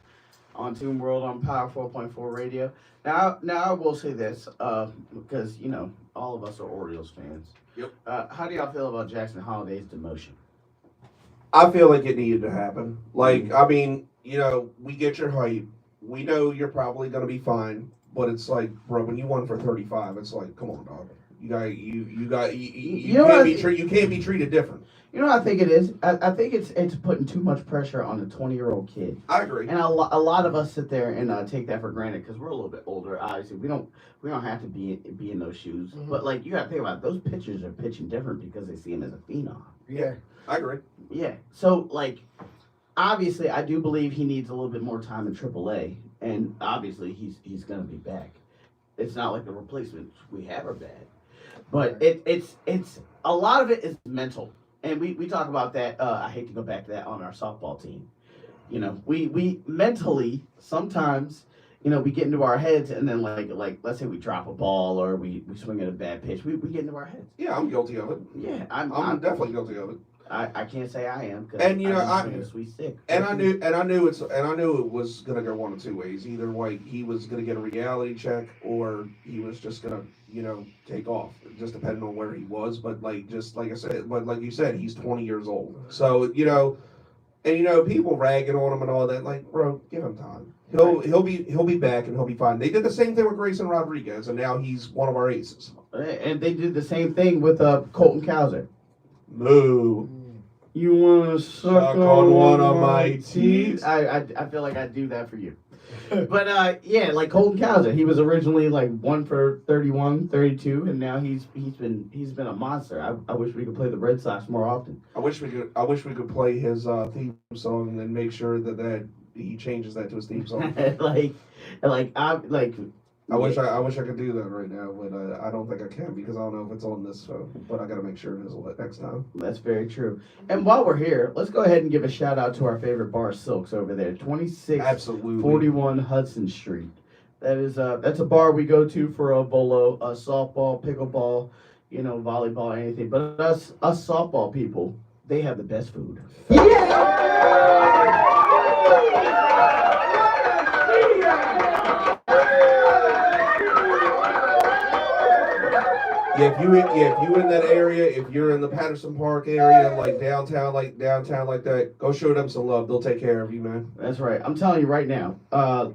on Toon World on Power 4.4 Radio. Now I will say this, because you know all of us are Orioles fans. Yep. How do y'all feel about Jackson Holliday's demotion? I feel like it needed to happen. Like, I mean, you know, we get your hype. We know you're probably gonna be fine, but it's like, bro, when you won for 35, it's like, come on, dog. You can't be treated different. You know what I think it is? I think it's putting too much pressure on a 20-year-old kid. I agree. And a lot of us sit there and take that for granted because we're a little bit older. Obviously, we don't have to be in those shoes. Mm-hmm. But like you got to think about it, those pitchers are pitching different because they see him as a phenom. Yeah, I agree. Yeah. So like, obviously, I do believe he needs a little bit more time in AAA, and obviously he's gonna be back. It's not like the replacements we have are bad, but it's a lot of it is mental. And we talk about that. I hate to go back to that on our softball team. You know, we mentally sometimes, you know, we get into our heads, and then like let's say we drop a ball or we swing at a bad pitch, we get into our heads. Yeah, I'm guilty of it. Yeah, I'm definitely guilty of it. I can't say I am. And you know, a sweet stick. And I knew it was gonna go one of two ways. Either like he was gonna get a reality check, or he was just gonna, you know, take off. Just depending on where he was. But like I said, but like you said, he's 20 years old. So you know, and you know, people ragging on him and all that. Like, bro, give him time. He'll be back and he'll be fine. They did the same thing with Grayson Rodriguez, and now he's one of our aces. And they did the same thing with Colton Cowser. Moo. You wanna suck on one of my teeth? I feel like I'd do that for you. But yeah, like Colton Cowser, he was originally like 1 for 31, 32, and now he's been a monster. I wish we could play the Red Sox more often. I wish we could play his theme song and then make sure that he changes that to his theme song. I wish I could do that right now, but I don't think I can because I don't know if it's on this phone. But I got to make sure it is next time. That's very true. And while we're here, let's go ahead and give a shout out to our favorite bar, Silks, over there, 2641 Hudson Street. That's a bar we go to for a bolo, a softball, pickleball, volleyball, anything. But us softball people, they have the best food. Yeah, if you in that area, if you're in the Patterson Park area, like downtown like that, go show them some love. They'll take care of you, man. That's right. I'm telling you right now. I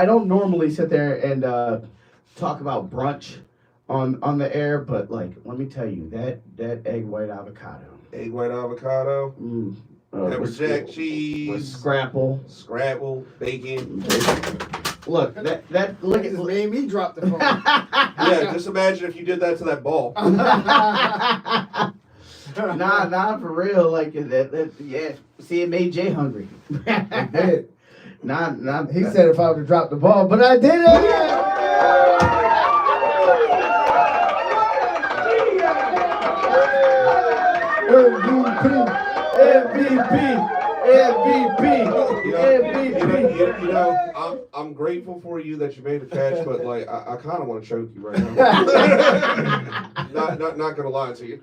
don't normally sit there and talk about brunch on the air, but like, let me tell you that egg white avocado. Egg white avocado. Pepper jack cheese. With scrapple, bacon. Look, look at made me drop the phone. Yeah, just imagine if you did that to that ball. Nah, for real. Like yeah. See, it made Jay hungry. It did. Nah. He said if I would have dropped the ball, but I did it. I'm grateful for you that you made the catch, but like I kind of want to choke you right now. not gonna lie to you.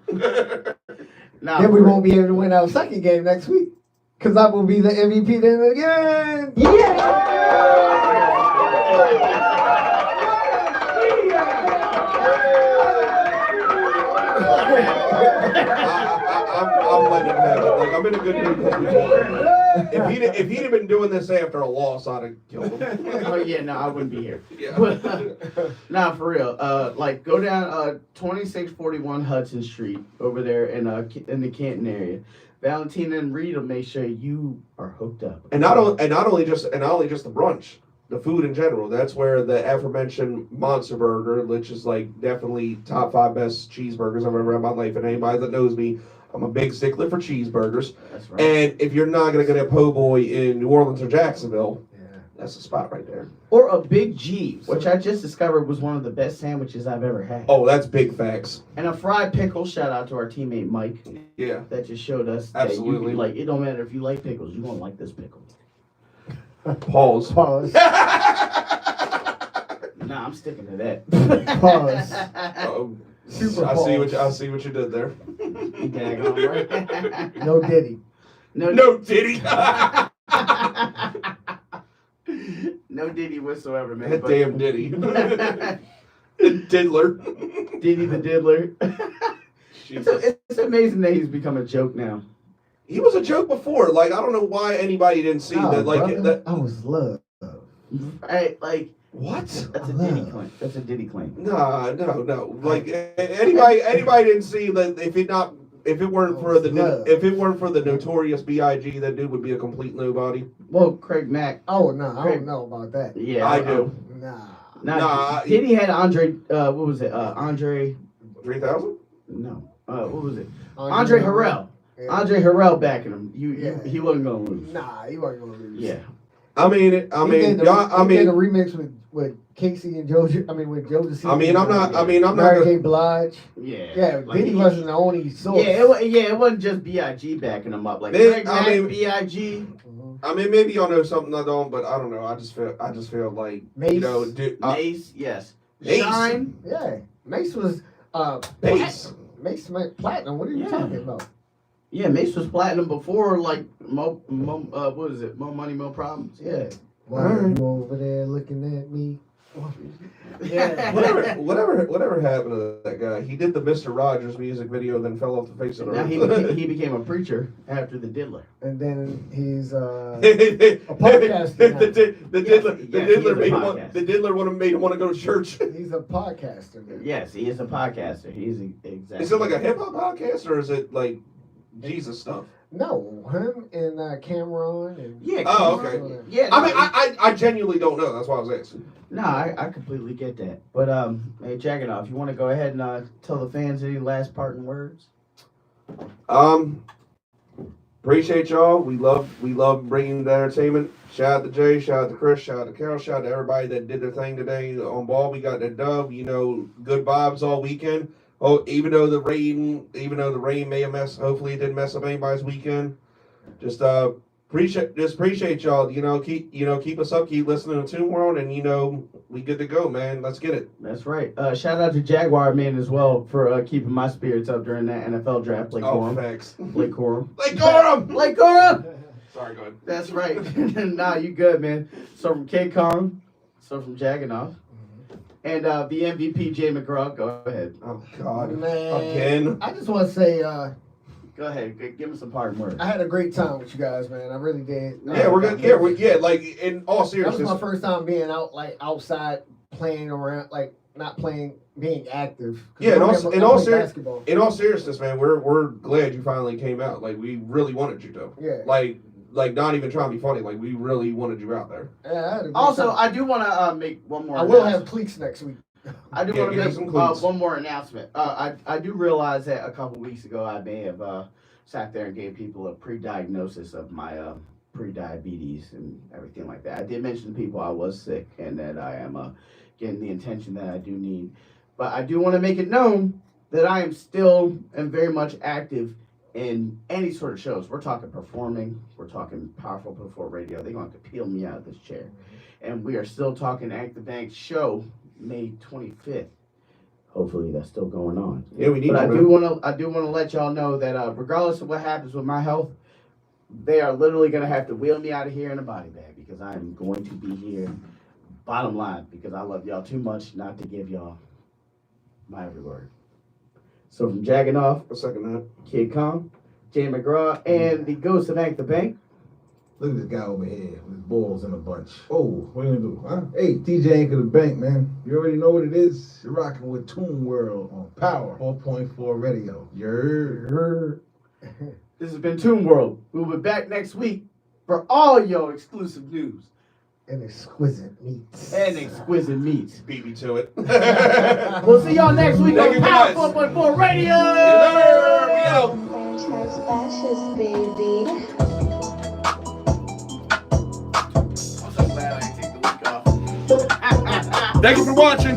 Then we won't be able to win our second game next week, cause I will be the MVP then again. I'm letting him have it. Like, I'm in a good mood because we won. If he'd have been doing this after a loss, I'd have killed him. Oh yeah, no, I wouldn't be here. Yeah. But, nah, for real. Like go down 2641 Hudson Street over there in the Canton area. Valentina and Reed will make sure you are hooked up. And not only just the brunch, the food in general. That's where the aforementioned Monster Burger, which is like definitely top 5 best cheeseburgers I've ever had in my life. And anybody that knows me, I'm a big stickler for cheeseburgers. That's right. And if you're not gonna get a po' boy in New Orleans or Jacksonville, that's the spot right there. Or a Big G, which I just discovered was one of the best sandwiches I've ever had. Oh, that's big facts. And a fried pickle. Shout out to our teammate Mike. Yeah. That just showed us Absolutely. that it don't matter if you like pickles, you're gonna like this pickle. Pause. Nah, I'm sticking to that. Pause. I see what you did there. Right. No Diddy. No Diddy. No Diddy whatsoever, man. That damn Diddy. The diddler. Diddy the diddler. It's amazing that he's become a joke now. He was a joke before. Like, I don't know why anybody didn't see that. Like, that. I was love. Right, like. What? That's a Diddy claim. That's a Diddy claim. No. Like, anybody didn't see that if it weren't for the notorious B.I.G., that dude would be a complete nobody. Well, Craig Mack. Oh no, I don't know about that. Yeah, I do. Nah. Diddy had Andre. What was it? Andre. 3000? No. What was it? Andre Harrell. Yeah. Andre Harrell backing him. He wasn't gonna lose. Nah, he wasn't gonna lose. Yeah. He did a remix with Casey and Joe. I mean, with Joe. I'm not. Mary J. Blige. Yeah. Like Diddy wasn't the only source. It wasn't just B.I.G. backing him up. Like B.I.G. I mean, maybe y'all know something I don't, but I don't know. I just feel like Mace. Mace, yes. Mace. Shine. Yeah, Mace was Mace. Mace went platinum. What are you talking about? Yeah, Mace was platinum before, like, what is it? More Money, More Problems. Yeah. Why are you over there looking at me? Yeah. Whatever happened to that guy? He did the Mr. Rogers music video, then fell off the face of the earth. He became a preacher after the Diddler. And then he's a podcaster. The Diddler made him want to go to church. He's a podcaster. Yes, he is a podcaster. He's exactly. Is it like a hip hop podcast, or is it like Jesus stuff. No, him and Cameron and Yeah. Oh, Cameron. okay. Yeah. I mean, I genuinely don't know. That's why I was asking. No, I completely get that. But hey, Jaggenoff, you want to go ahead and tell the fans any last parting words? Appreciate y'all. We love bringing the entertainment. Shout out to Jay, shout out to Chris, shout out to Carol, shout out to everybody that did their thing today on ball. We got that dub. You know, good vibes all weekend. Oh, even though the rain may have hopefully it didn't mess up anybody's weekend. Just appreciate y'all. Keep us up, keep listening to Toon World, and we good to go, man. Let's get it. That's right. Shout out to Jaguar Man as well for keeping my spirits up during that NFL draft. Blake Corum. Thanks. Blake Corum. Blake Corum. Blake Corum. Sorry, go ahead. That's right. Nah, you good, man. So from Kid Kong, so from Jaggenoff, and the MVP Jay McGraw. Go ahead. Oh God. man. Again. I just want to say, Go ahead. Give me some parting words. I had a great time with you guys, man. I really did. Yeah, we're good. Yeah, like in all That was seriousness. my first time being outside playing around, not playing, being active. 'Cause Yeah, I play basketball. in all seriousness, man, we're glad you finally came out. Like we really wanted you to. Yeah. Like not even trying to be funny. Like we really wanted you out there. Yeah, I had a great Also, time. I do want to make one more. I will announcement. have cleats next week. I do Yeah, want to give me make some clues. one more announcement. I do realize that a couple weeks ago I may have sat there and gave people a pre-diagnosis of my pre-diabetes and everything like that. I did mention to people I was sick and that I am getting the attention that I do need. But I do want to make it known that I am still and very much active in any sort of shows. We're talking performing. We're talking Powerful Before Radio. They're going to have to peel me out of this chair. And we are still talking Act the Bank show May 25th. Hopefully that's still going on. Yeah, we need. But to, I do want to let y'all know that regardless of what happens with my health, they are literally going to have to wheel me out of here in a body bag because I am going to be here. Bottom line, because I love y'all too much not to give y'all my every word. So from Jaggenoff, a second that. Kid Kong, Jay McGraw, and the Ghost of Act the Bank. Look at this guy over here with his balls in a bunch. Oh, what you gonna do? Huh? Hey, TJ ain't the bank, man. You already know what it is. You're rocking with Toon World on Power 4.4 Radio. You're. This has been Toon World. We'll be back next week for all your exclusive news. And exquisite meats. And exquisite meats. Beat me to it. We'll see y'all next week Thank on you, Power guys. 4.4 Radio. We out. Fascist, baby. I'm so glad I didn't take the week off. Thank you for watching.